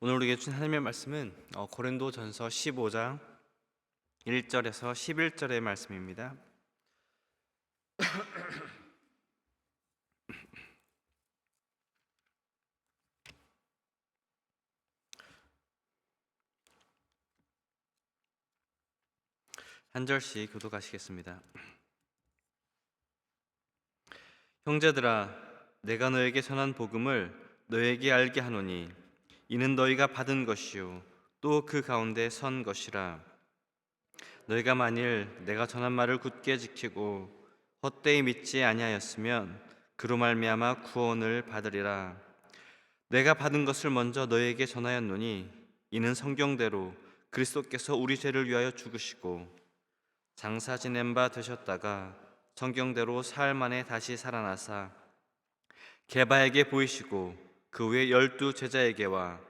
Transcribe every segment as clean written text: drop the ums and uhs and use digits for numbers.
오늘 우리에게 주신 하나님의 말씀은 고린도전서 15장 1절에서 11절의 말씀입니다. 한 절씩 교독하시겠습니다. 형제들아, 내가 너에게 전한 복음을 너에게 알게 하노니 이는 너희가 받은 것이요 또 그 가운데 선 것이라. 너희가 만일 내가 전한 말을 굳게 지키고 헛되이 믿지 아니하였으면 그로 말미암아 구원을 받으리라. 내가 받은 것을 먼저 너희에게 전하였노니 이는 성경대로 그리스도께서 우리 죄를 위하여 죽으시고 장사 지낸 바 되셨다가 성경대로 사흘 만에 다시 살아나사 게바에게 보이시고 그 후에 12 제자에게와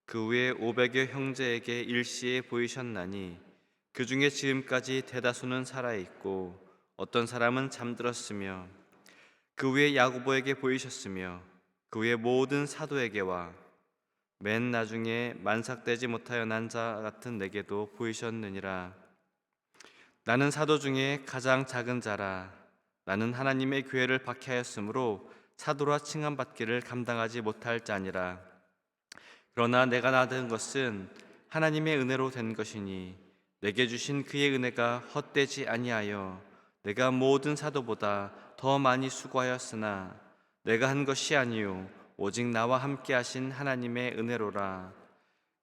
그 후에 500여 형제에게 일시에 보이셨나니 그 중에 지금까지 대다수는 살아있고 어떤 사람은 잠들었으며 그 후에 야고보에게 보이셨으며 그 후에 모든 사도에게와 맨 나중에 만삭되지 못하여 난 자 같은 내게도 보이셨느니라. 나는 사도 중에 가장 작은 자라. 나는 하나님의 교회를 박해하였으므로 사도라 칭함받기를 감당하지 못할 자니라. 그러나 내가 낳은 것은 하나님의 은혜로 된 것이니 내게 주신 그의 은혜가 헛되지 아니하여 내가 모든 사도보다 더 많이 수고하였으나 내가 한 것이 아니요 오직 나와 함께 하신 하나님의 은혜로라.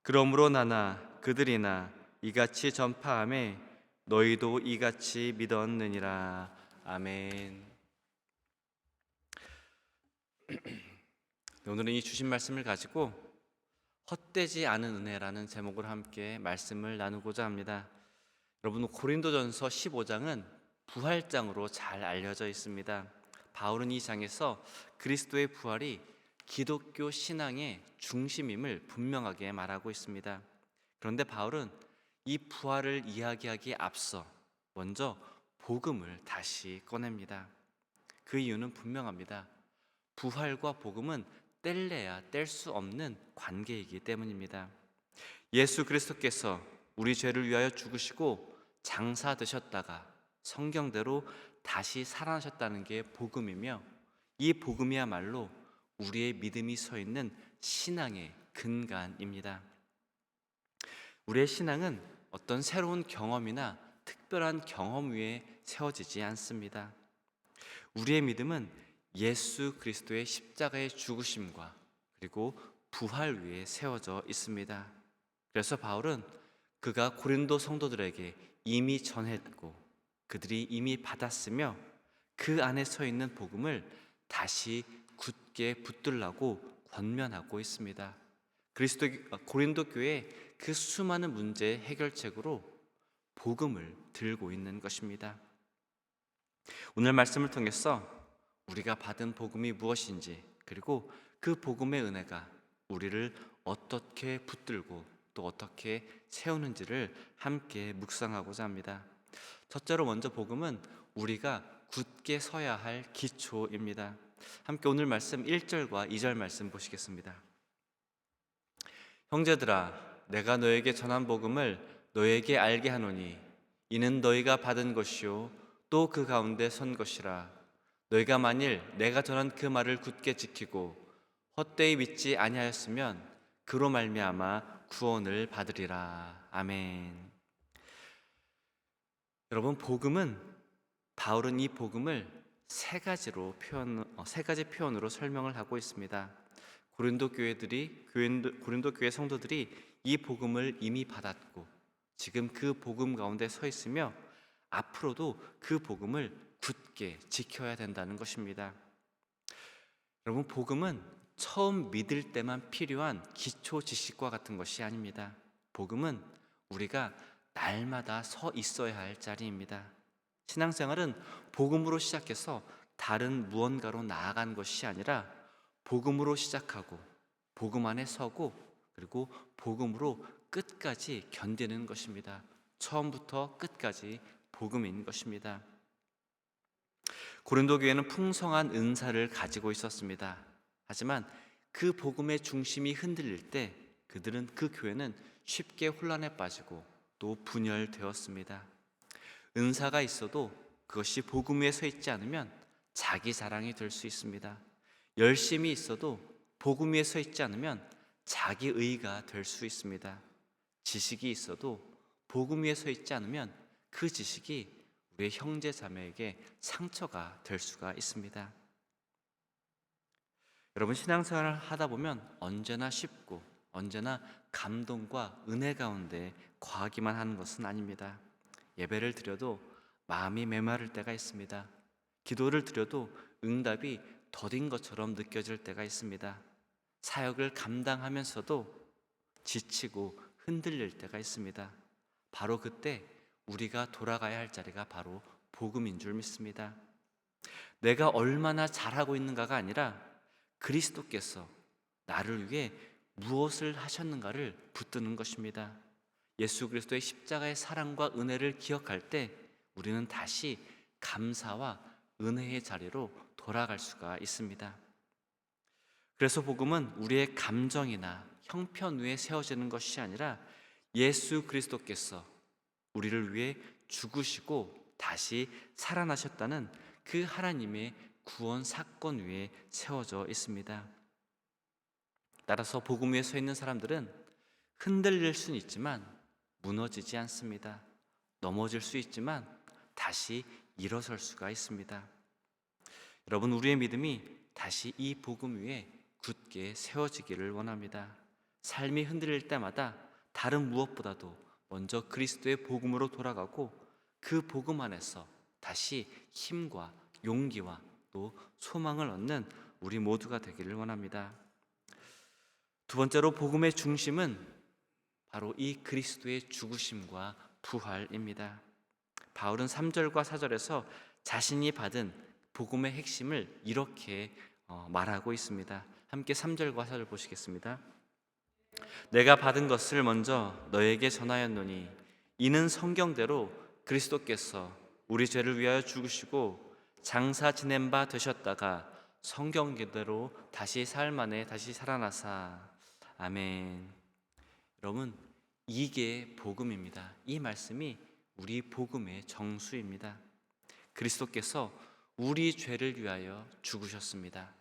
그러므로 나나 그들이나 이같이 전파하매 너희도 이같이 믿었느니라. 아멘. 오늘은 이 주신 말씀을 가지고 헛되지 않은 은혜라는 제목으로 함께 말씀을 나누고자 합니다. 여러분, 고린도전서 15장은 부활장으로 잘 알려져 있습니다. 바울은 이 장에서 그리스도의 부활이 기독교 신앙의 중심임을 분명하게 말하고 있습니다. 그런데 바울은 이 부활을 이야기하기에 앞서 먼저 복음을 다시 꺼냅니다. 그 이유는 분명합니다. 부활과 복음은 뗄래야 뗄 수 없는 관계이기 때문입니다. 예수 그리스도께서 우리 죄를 위하여 죽으시고 장사되셨다가 성경대로 다시 살아나셨다는 게 복음이며, 이 복음이야말로 우리의 믿음이 서 있는 신앙의 근간입니다. 우리의 신앙은 어떤 새로운 경험이나 특별한 경험 위에 세워지지 않습니다. 우리의 믿음은 예수 그리스도의 십자가의 죽으심과 그리고 부활 위에 세워져 있습니다. 그래서 바울은 그가 고린도 성도들에게 이미 전했고 그들이 이미 받았으며 그 안에 서 있는 복음을 다시 굳게 붙들라고 권면하고 있습니다. 고린도 교회의 그 수많은 문제의 해결책으로 복음을 들고 있는 것입니다. 오늘 말씀을 통해서 우리가 받은 복음이 무엇인지, 그리고 그 복음의 은혜가 우리를 어떻게 붙들고 또 어떻게 세우는지를 함께 묵상하고자 합니다. 첫째로 먼저 복음은 우리가 굳게 서야 할 기초입니다. 함께 오늘 말씀 1절과 2절 말씀 보시겠습니다. 형제들아, 내가 너에게 전한 복음을 너에게 알게 하노니 이는 너희가 받은 것이요 또 그 가운데 선 것이라. 너희가 만일 내가 전한 그 말을 굳게 지키고 헛되이 믿지 아니하였으면 그로 말미암아 구원을 받으리라. 아멘. 여러분, 바울은 이 복음을 세 가지 표현으로 설명을 하고 있습니다. 고린도 교회 성도들이 이 복음을 이미 받았고 지금 그 복음 가운데 서 있으며 앞으로도 그 복음을 굳게 지켜야 된다는 것입니다. 여러분, 복음은 처음 믿을 때만 필요한 기초 지식과 같은 것이 아닙니다. 복음은 우리가 날마다 서 있어야 할 자리입니다. 신앙생활은 복음으로 시작해서 다른 무언가로 나아간 것이 아니라 복음으로 시작하고 복음 안에 서고 그리고 복음으로 끝까지 견디는 것입니다. 처음부터 끝까지 복음인 것입니다. 고린도 교회는 풍성한 은사를 가지고 있었습니다. 하지만 그 복음의 중심이 흔들릴 때 그 교회는 쉽게 혼란에 빠지고 또 분열되었습니다. 은사가 있어도 그것이 복음 위에 서 있지 않으면 자기 자랑이 될 수 있습니다. 열심히 있어도 복음 위에 서 있지 않으면 자기 의가 될 수 있습니다. 지식이 있어도 복음 위에 서 있지 않으면 그 지식이 우리의 형제 자매에게 상처가 될 수가 있습니다. 여러분, 신앙생활을 하다 보면 언제나 쉽고 언제나 감동과 은혜 가운데 거하기만 하는 것은 아닙니다. 예배를 드려도 마음이 메마를 때가 있습니다. 기도를 드려도 응답이 더딘 것처럼 느껴질 때가 있습니다. 사역을 감당하면서도 지치고 흔들릴 때가 있습니다. 바로 그때 우리가 돌아가야 할 자리가 바로 복음인 줄 믿습니다. 내가 얼마나 잘하고 있는가가 아니라 그리스도께서 나를 위해 무엇을 하셨는가를 붙드는 것입니다. 예수 그리스도의 십자가의 사랑과 은혜를 기억할 때 우리는 다시 감사와 은혜의 자리로 돌아갈 수가 있습니다. 그래서 복음은 우리의 감정이나 형편 위에 세워지는 것이 아니라 예수 그리스도께서 우리를 위해 죽으시고 다시 살아나셨다는 그 하나님의 구원 사건 위에 세워져 있습니다. 따라서 복음 위에 서 있는 사람들은 흔들릴 수는 있지만 무너지지 않습니다. 넘어질 수 있지만 다시 일어설 수가 있습니다. 여러분, 우리의 믿음이 다시 이 복음 위에 굳게 세워지기를 원합니다. 삶이 흔들릴 때마다 다른 무엇보다도 먼저 그리스도의 복음으로 돌아가고 그 복음 안에서 다시 힘과 용기와 또 소망을 얻는 우리 모두가 되기를 원합니다. 두 번째로 복음의 중심은 바로 이 그리스도의 죽으심과 부활입니다. 바울은 3절과 4절에서 자신이 받은 복음의 핵심을 이렇게 말하고 있습니다. 함께 3절과 4절 보시겠습니다. 내가 받은 것을 먼저 너에게 전하였노니 이는 성경대로 그리스도께서 우리 죄를 위하여 죽으시고 장사 지낸 바 되셨다가 성경대로 다시 사흘 만에 다시 살아나사. 아멘. 여러분, 이게 복음입니다. 이 말씀이 우리 복음의 정수입니다. 그리스도께서 우리 죄를 위하여 죽으셨습니다.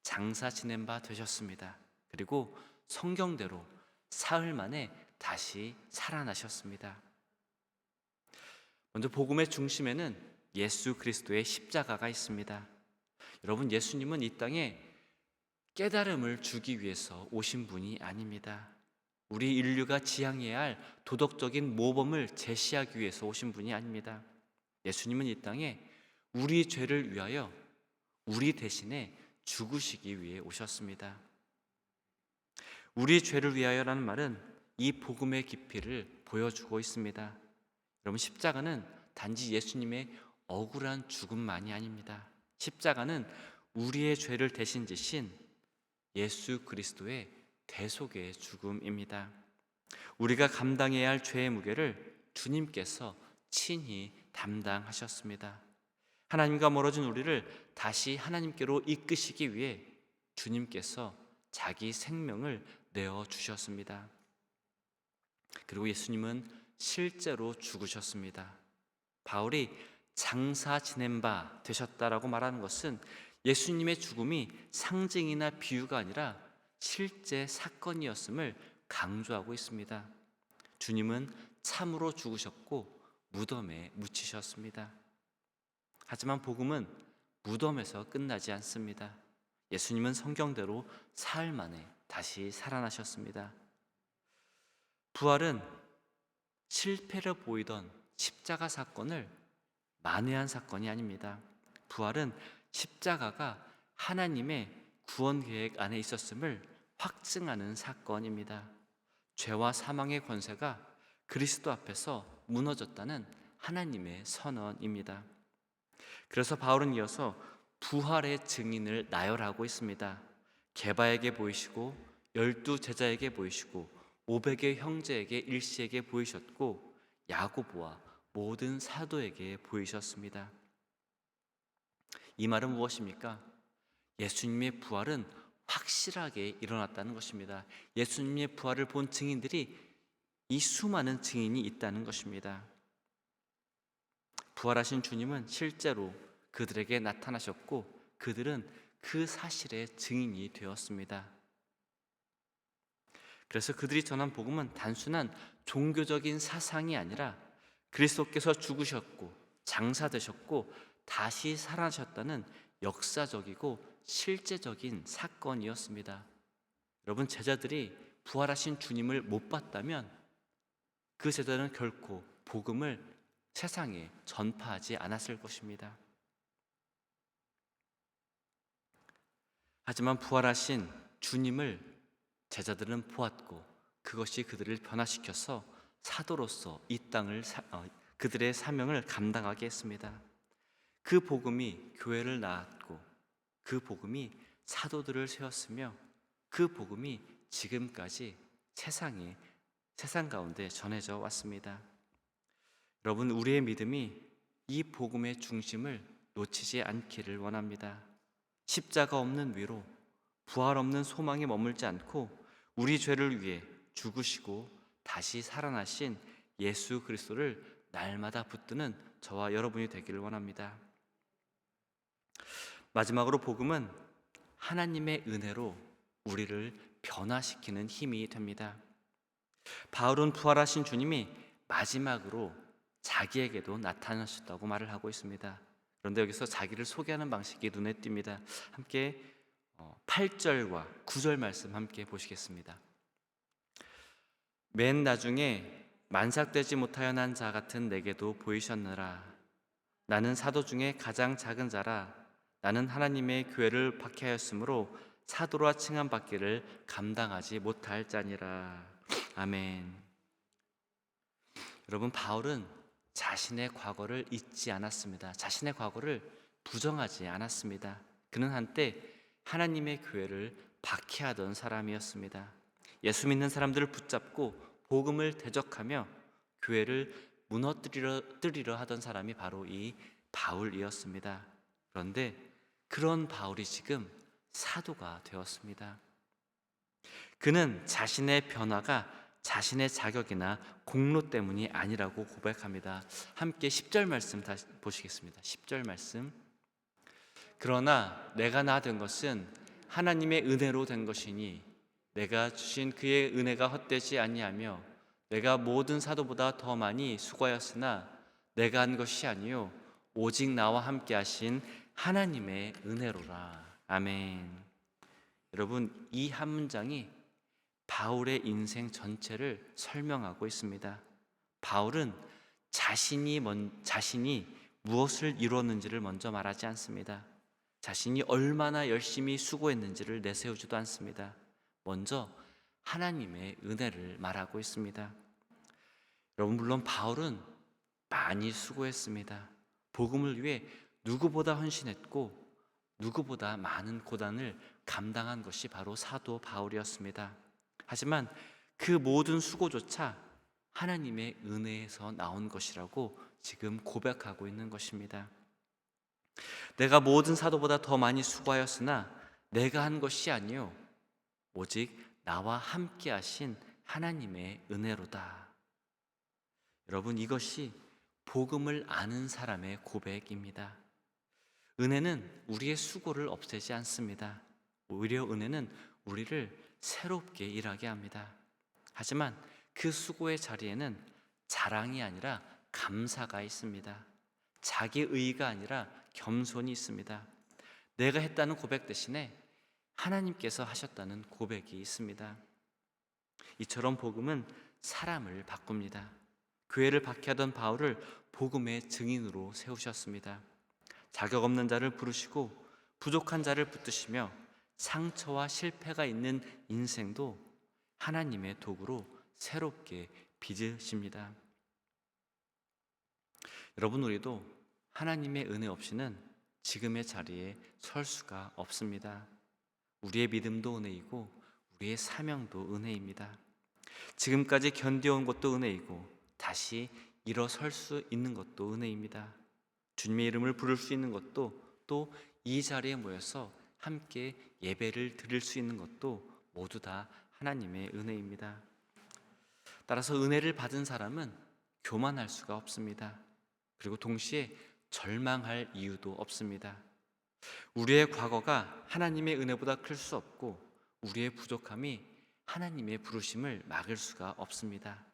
장사 지낸 바 되셨습니다. 그리고 성경대로 사흘 만에 다시 살아나셨습니다. 먼저 복음의 중심에는 예수 그리스도의 십자가가 있습니다. 여러분, 예수님은 이 땅에 깨달음을 주기 위해서 오신 분이 아닙니다. 우리 인류가 지향해야 할 도덕적인 모범을 제시하기 위해서 오신 분이 아닙니다. 예수님은 이 땅에 우리 죄를 위하여 우리 대신에 죽으시기 위해 오셨습니다. 우리 죄를 위하여라는 말은 이 복음의 깊이를 보여주고 있습니다. 여러분, 십자가는 단지 예수님의 억울한 죽음만이 아닙니다. 십자가는 우리의 죄를 대신 지신 예수 그리스도의 대속의 죽음입니다. 우리가 감당해야 할 죄의 무게를 주님께서 친히 담당하셨습니다. 하나님과 멀어진 우리를 다시 하나님께로 이끄시기 위해 주님께서 자기 생명을 내어주셨습니다. 그리고 예수님은 실제로 죽으셨습니다. 바울이 장사 지낸 바 되셨다라고 말하는 것은 예수님의 죽음이 상징이나 비유가 아니라 실제 사건이었음을 강조하고 있습니다. 주님은 참으로 죽으셨고 무덤에 묻히셨습니다. 하지만 복음은 무덤에서 끝나지 않습니다. 예수님은 성경대로 사흘 만에 다시 살아나셨습니다. 부활은 실패를 보이던 십자가 사건을 만회한 사건이 아닙니다. 부활은 십자가가 하나님의 구원 계획 안에 있었음을 확증하는 사건입니다. 죄와 사망의 권세가 그리스도 앞에서 무너졌다는 하나님의 선언입니다. 그래서 바울은 이어서 부활의 증인을 나열하고 있습니다. 게바에게 보이시고 12 제자에게 보이시고 500의 형제에게 일시에게 보이셨고 야고보와 모든 사도에게 보이셨습니다. 이 말은 무엇입니까? 예수님의 부활은 확실하게 일어났다는 것입니다. 예수님의 부활을 본 증인들이 이 수많은 증인이 있다는 것입니다. 부활하신 주님은 실제로 그들에게 나타나셨고 그들은 그 사실의 증인이 되었습니다. 그래서 그들이 전한 복음은 단순한 종교적인 사상이 아니라 그리스도께서 죽으셨고 장사되셨고 다시 살아나셨다는 역사적이고 실제적인 사건이었습니다. 여러분, 제자들이 부활하신 주님을 못 봤다면 그 제자들은 결코 복음을 세상에 전파하지 않았을 것입니다. 하지만 부활하신 주님을 제자들은 보았고 그것이 그들을 변화시켜서 사도로서 이 땅을 그들의 사명을 감당하게 했습니다. 그 복음이 교회를 낳았고 그 복음이 사도들을 세웠으며 그 복음이 지금까지 세상 가운데 전해져 왔습니다. 여러분, 우리의 믿음이 이 복음의 중심을 놓치지 않기를 원합니다. 십자가 없는 위로, 부활 없는 소망에 머물지 않고 우리 죄를 위해 죽으시고 다시 살아나신 예수 그리스도를 날마다 붙드는 저와 여러분이 되기를 원합니다. 마지막으로 복음은 하나님의 은혜로 우리를 변화시키는 힘이 됩니다. 바울은 부활하신 주님이 마지막으로 자기에게도 나타나셨다고 말을 하고 있습니다. 그런데 여기서 자기를 소개하는 방식이 눈에 띕니다. 함께 8절과 9절 말씀 함께 보시겠습니다. 맨 나중에 만삭되지 못하여 난 자 같은 내게도 보이셨느라. 나는 사도 중에 가장 작은 자라. 나는 하나님의 교회를 박해하였으므로 사도라 칭함 받기를 감당하지 못할 자니라. 아멘. 여러분, 바울은 자신의 과거를 잊지 않았습니다. 자신의 과거를 부정하지 않았습니다. 그는 한때 하나님의 교회를 박해하던 사람이었습니다. 예수 믿는 사람들을 붙잡고 복음을 대적하며 교회를 무너뜨리려 하던 사람이 바로 이 바울이었습니다. 그런데 그런 바울이 지금 사도가 되었습니다. 그는 자신의 변화가 자신의 자격이나 공로 때문이 아니라고 고백합니다. 함께 10절 말씀 다시 보시겠습니다. 10절 말씀. 그러나 내가 나 된 것은 하나님의 은혜로 된 것이니 내가 주신 그의 은혜가 헛되지 아니하며 내가 모든 사도보다 더 많이 수고하였으나 내가 한 것이 아니요 오직 나와 함께 하신 하나님의 은혜로라. 아멘. 여러분, 이 한 문장이 바울의 인생 전체를 설명하고 있습니다. 바울은 자신이 무엇을 이루었는지를 먼저 말하지 않습니다. 자신이 얼마나 열심히 수고했는지를 내세우지도 않습니다. 먼저 하나님의 은혜를 말하고 있습니다. 여러분, 물론 바울은 많이 수고했습니다. 복음을 위해 누구보다 헌신했고 누구보다 많은 고난을 감당한 것이 바로 사도 바울이었습니다. 하지만 그 모든 수고조차 하나님의 은혜에서 나온 것이라고 지금 고백하고 있는 것입니다. 내가 모든 사도보다 더 많이 수고하였으나 내가 한 것이 아니요 오직 나와 함께 하신 하나님의 은혜로다. 여러분, 이것이 복음을 아는 사람의 고백입니다. 은혜는 우리의 수고를 없애지 않습니다. 오히려 은혜는 우리를 새롭게 일하게 합니다. 하지만 그 수고의 자리에는 자랑이 아니라 감사가 있습니다. 자기의가 아니라 겸손이 있습니다. 내가 했다는 고백 대신에 하나님께서 하셨다는 고백이 있습니다. 이처럼 복음은 사람을 바꿉니다. 교회를 박해하던 바울을 복음의 증인으로 세우셨습니다. 자격 없는 자를 부르시고 부족한 자를 붙드시며 상처와 실패가 있는 인생도 하나님의 도구로 새롭게 빚으십니다. 여러분, 우리도 하나님의 은혜 없이는 지금의 자리에 설 수가 없습니다. 우리의 믿음도 은혜이고 우리의 사명도 은혜입니다. 지금까지 견뎌온 것도 은혜이고 다시 일어설 수 있는 것도 은혜입니다. 주님의 이름을 부를 수 있는 것도 또 이 자리에 모여서 함께 예배를 드릴 수 있는 것도 모두 다 하나님의 은혜입니다. 따라서 은혜를 받은 사람은 교만할 수가 없습니다. 그리고 동시에 절망할 이유도 없습니다. 우리의 과거가 하나님의 은혜보다 클 수 없고 우리의 부족함이 하나님의 부르심을 막을 수가 없습니다.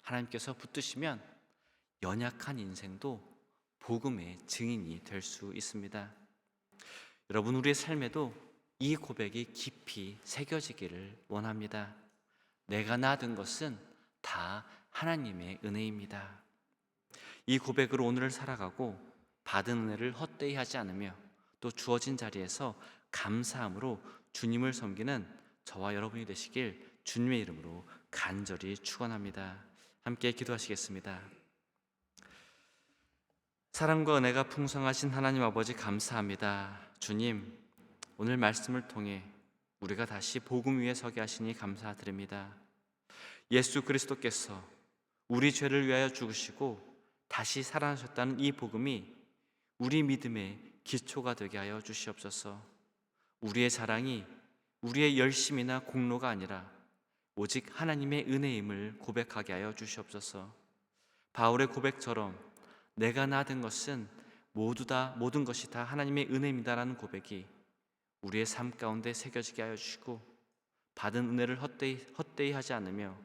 하나님께서 붙드시면 연약한 인생도 복음의 증인이 될 수 있습니다. 여러분, 우리의 삶에도 이 고백이 깊이 새겨지기를 원합니다. 내가 낳은 것은 다 하나님의 은혜입니다. 이 고백으로 오늘을 살아가고 받은 은혜를 헛되이 하지 않으며 또 주어진 자리에서 감사함으로 주님을 섬기는 저와 여러분이 되시길 주님의 이름으로 간절히 축원합니다. 함께 기도하시겠습니다. 사랑과 은혜가 풍성하신 하나님 아버지, 감사합니다. 주님, 오늘 말씀을 통해 우리가 다시 복음 위에 서게 하시니 감사드립니다. 예수 그리스도께서 우리 죄를 위하여 죽으시고 다시 살아나셨다는 이 복음이 우리 믿음의 기초가 되게 하여 주시옵소서. 우리의 자랑이 우리의 열심이나 공로가 아니라 오직 하나님의 은혜임을 고백하게 하여 주시옵소서. 바울의 고백처럼 내가 낳은 것은 모든 것이 다 하나님의 은혜입니다라는 고백이 우리의 삶 가운데 새겨지게 하여 주시고 받은 은혜를 헛되이 하지 않으며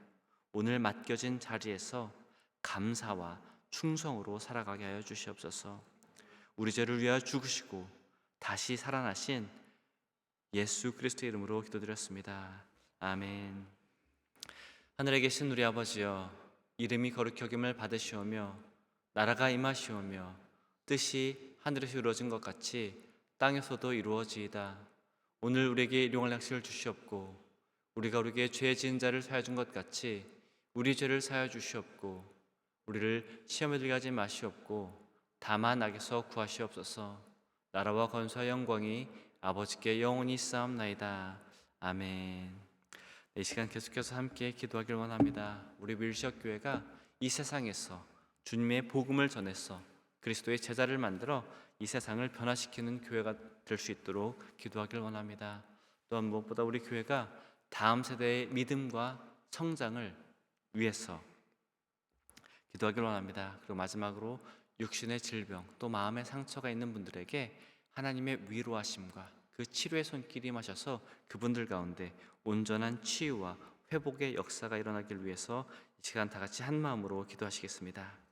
오늘 맡겨진 자리에서 감사와 충성으로 살아가게 하여 주시옵소서. 우리 죄를 위하여 죽으시고 다시 살아나신 예수 그리스도의 이름으로 기도드렸습니다. 아멘. 하늘에 계신 우리 아버지여, 이름이 거룩히 여김을 받으시오며 나라가 임하시오며 뜻이 하늘에서 이루어진 것 같이 땅에서도 이루어지이다. 오늘 우리에게 일용할 양식을 주시옵고 우리가 우리에게 죄 지은 자를 사하여 준 것 같이 우리 죄를 사하여 주시옵고 우리를 시험에 들게 하지 마시옵고 다만 악에서 구하시옵소서. 나라와 권세와 영광이 아버지께 영원히 있사옵나이다. 아멘. 이 시간 계속해서 함께 기도하길 원합니다. 우리 밀시역 교회가 이 세상에서 주님의 복음을 전해서 그리스도의 제자를 만들어 이 세상을 변화시키는 교회가 될 수 있도록 기도하길 원합니다. 또한 무엇보다 우리 교회가 다음 세대의 믿음과 성장을 위해서 기도하길 원합니다. 그리고 마지막으로 육신의 질병 또 마음의 상처가 있는 분들에게 하나님의 위로하심과 그 치료의 손길이 임하셔서 그분들 가운데 온전한 치유와 회복의 역사가 일어나길 위해서 이 시간 다 같이 한 마음으로 기도하시겠습니다.